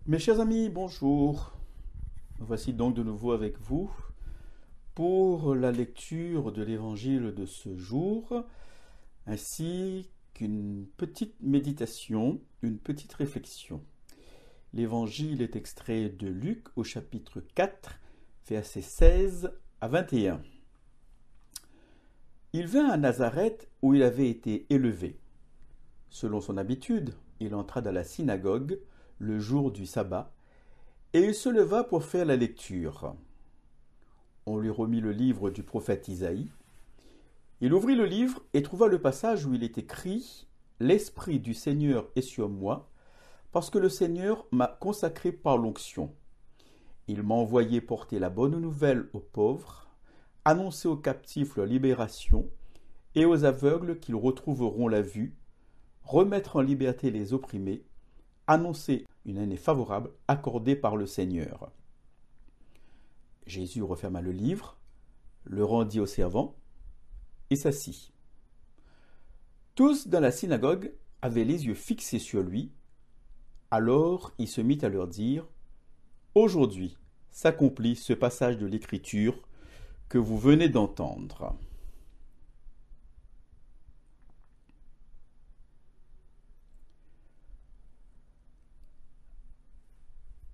Mes chers amis, bonjour. Voici donc de nouveau avec vous pour la lecture de l'évangile de ce jour, ainsi qu'une petite méditation, une petite réflexion. L'évangile est extrait de Luc au chapitre 4, versets 16 à 21. Il vint à Nazareth où il avait été élevé. Selon son habitude, il entra dans la synagogue le jour du sabbat, et il se leva pour faire la lecture. On lui remit le livre du prophète Isaïe. Il ouvrit le livre et trouva le passage où il est écrit « L'Esprit du Seigneur est sur moi, parce que le Seigneur m'a consacré par l'onction. Il m'a envoyé porter la bonne nouvelle aux pauvres, annoncer aux captifs leur libération, et aux aveugles qu'ils retrouveront la vue, remettre en liberté les opprimés, annoncer une année favorable accordée par le Seigneur. » Jésus referma le livre, le rendit au servant et s'assit. Tous dans la synagogue avaient les yeux fixés sur lui. Alors il se mit à leur dire « Aujourd'hui s'accomplit ce passage de l'Écriture que vous venez d'entendre. »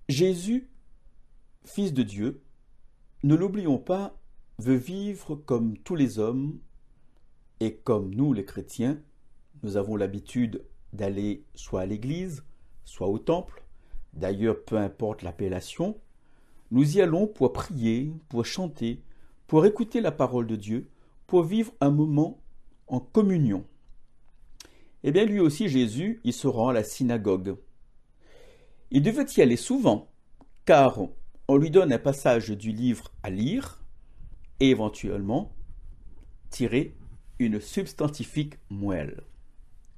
Jésus, Fils de Dieu, ne l'oublions pas, veut vivre comme tous les hommes et comme nous les chrétiens, nous avons l'habitude d'aller soit à l'église, soit au temple. D'ailleurs, peu importe l'appellation, nous y allons pour prier, pour chanter, pour écouter la parole de Dieu, pour vivre un moment en communion. Eh bien, lui aussi, Jésus, il se rend à la synagogue. Il devait y aller souvent, car on lui donne un passage du livre à lire et éventuellement tirer une substantifique moelle.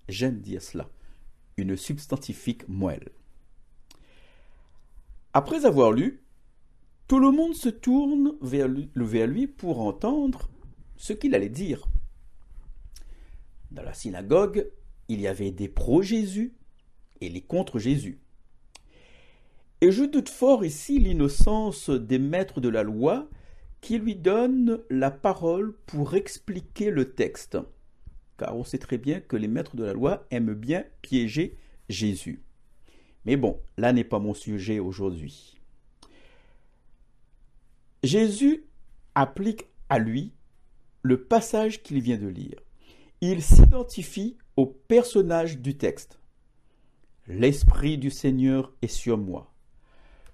J'aime dire cela, une substantifique moelle. Après avoir lu, tout le monde se tourne vers lui pour entendre ce qu'il allait dire. Dans la synagogue, il y avait des pro-Jésus et les contre-Jésus. Et je doute fort ici l'innocence des maîtres de la loi qui lui donnent la parole pour expliquer le texte. Car on sait très bien que les maîtres de la loi aiment bien piéger Jésus. Mais bon, là n'est pas mon sujet aujourd'hui. Jésus applique à lui le passage qu'il vient de lire. Il s'identifie au personnage du texte. L'Esprit du Seigneur est sur moi.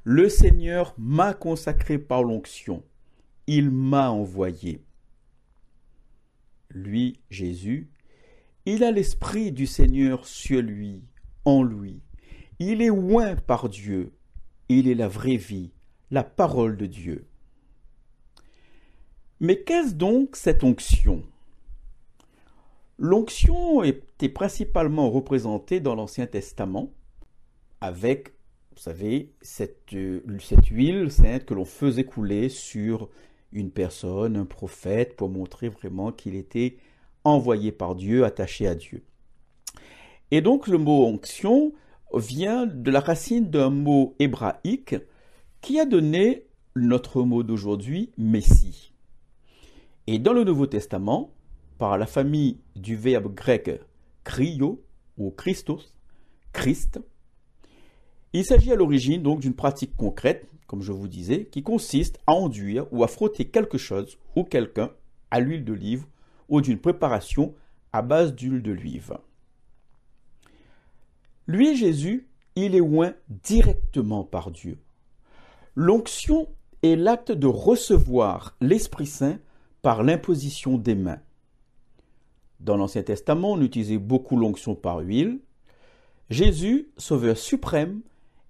Le Seigneur m'a consacré par l'onction. Il m'a envoyé. Lui, Jésus, il a l'Esprit du Seigneur sur lui, en lui. Il est oint par Dieu. Il est la vraie vie, la parole de Dieu. Mais qu'est-ce donc cette onction ? L'onction était principalement représentée dans l'Ancien Testament avec, vous savez, cette huile sainte que l'on faisait couler sur une personne, un prophète, pour montrer vraiment qu'il était envoyé par Dieu, attaché à Dieu. Et donc le mot onction vient de la racine d'un mot hébraïque qui a donné notre mot d'aujourd'hui, Messie. Et dans le Nouveau Testament, par la famille du verbe grec kryo ou Christos, Christ, il s'agit à l'origine donc d'une pratique concrète, comme je vous disais, qui consiste à enduire ou à frotter quelque chose ou quelqu'un à l'huile d'olive ou d'une préparation à base d'huile d'olive. Lui, Jésus, il est oint directement par Dieu. L'onction est l'acte de recevoir l'Esprit Saint par l'imposition des mains. Dans l'Ancien Testament, on utilisait beaucoup l'onction par huile. Jésus, Sauveur suprême,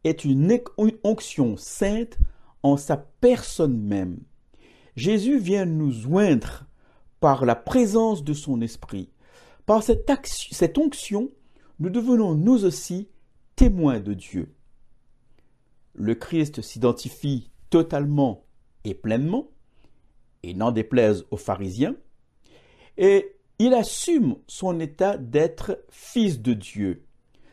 est une onction sainte en sa personne même. Jésus vient nous oindre par la présence de son esprit. Par cette onction, nous devenons nous aussi témoins de Dieu. Le Christ s'identifie totalement et pleinement, et n'en déplaise aux pharisiens, et il assume son état d'être fils de Dieu,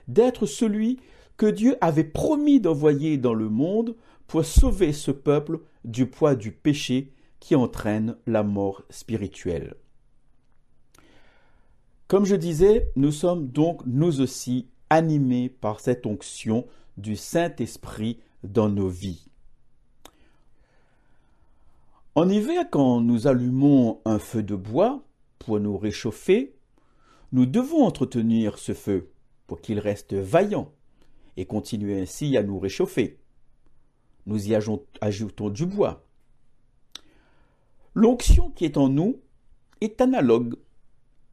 d'être celui que Dieu avait promis d'envoyer dans le monde pour sauver ce peuple du poids du péché qui entraîne la mort spirituelle. Comme je disais, nous sommes donc nous aussi animés par cette onction du Saint-Esprit dans nos vies. En hiver, quand nous allumons un feu de bois pour nous réchauffer, nous devons entretenir ce feu pour qu'il reste vaillant et continuer ainsi à nous réchauffer. Nous y ajoutons du bois. L'onction qui est en nous est analogue.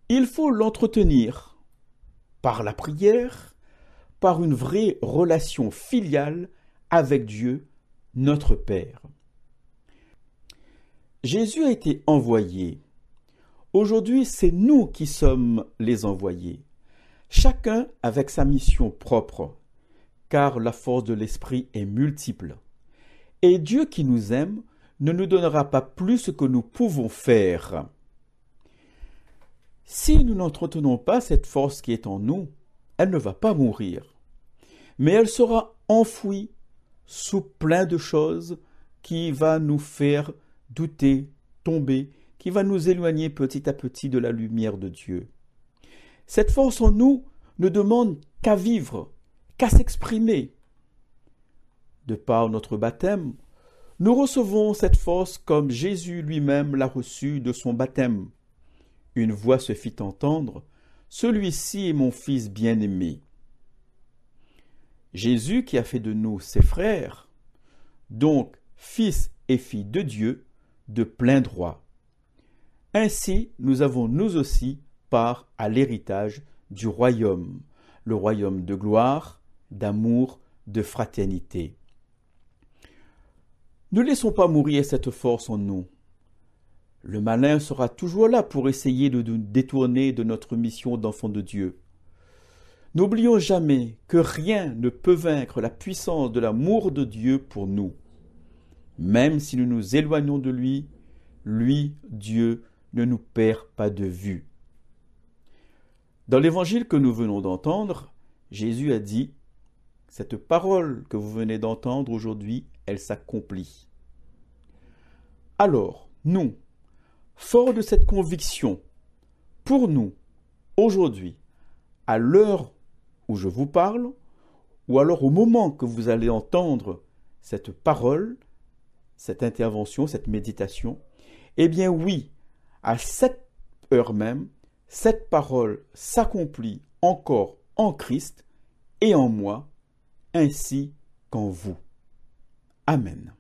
Il faut l'entretenir par la prière, par une vraie relation filiale avec Dieu, notre Père. Jésus a été envoyé. Aujourd'hui, c'est nous qui sommes les envoyés, chacun avec sa mission propre, car la force de l'Esprit est multiple. Et Dieu qui nous aime ne nous donnera pas plus que nous pouvons faire. Si nous n'entretenons pas cette force qui est en nous, elle ne va pas mourir, mais elle sera enfouie sous plein de choses qui va nous faire douter, tomber, qui va nous éloigner petit à petit de la lumière de Dieu. Cette force en nous ne demande qu'à vivre, qu'à s'exprimer. De par notre baptême, nous recevons cette force comme Jésus lui-même l'a reçue de son baptême. Une voix se fit entendre, « Celui-ci est mon Fils bien-aimé. » Jésus qui a fait de nous ses frères, donc fils et filles de Dieu, de plein droit. Ainsi, nous avons nous aussi part à l'héritage du royaume, le royaume de gloire, d'amour, de fraternité. Ne laissons pas mourir cette force en nous. Le malin sera toujours là pour essayer de nous détourner de notre mission d'enfant de Dieu. N'oublions jamais que rien ne peut vaincre la puissance de l'amour de Dieu pour nous. Même si nous nous éloignons de lui, Dieu, ne nous perd pas de vue. Dans l'évangile que nous venons d'entendre, Jésus a dit « Cette parole que vous venez d'entendre aujourd'hui, elle s'accomplit. » Alors, nous, forts de cette conviction, pour nous, aujourd'hui, à l'heure où je vous parle, ou alors au moment que vous allez entendre cette parole, cette intervention, cette méditation, eh bien oui, à cette heure même, cette parole s'accomplit encore en Christ et en moi, ainsi qu'en vous. Amen.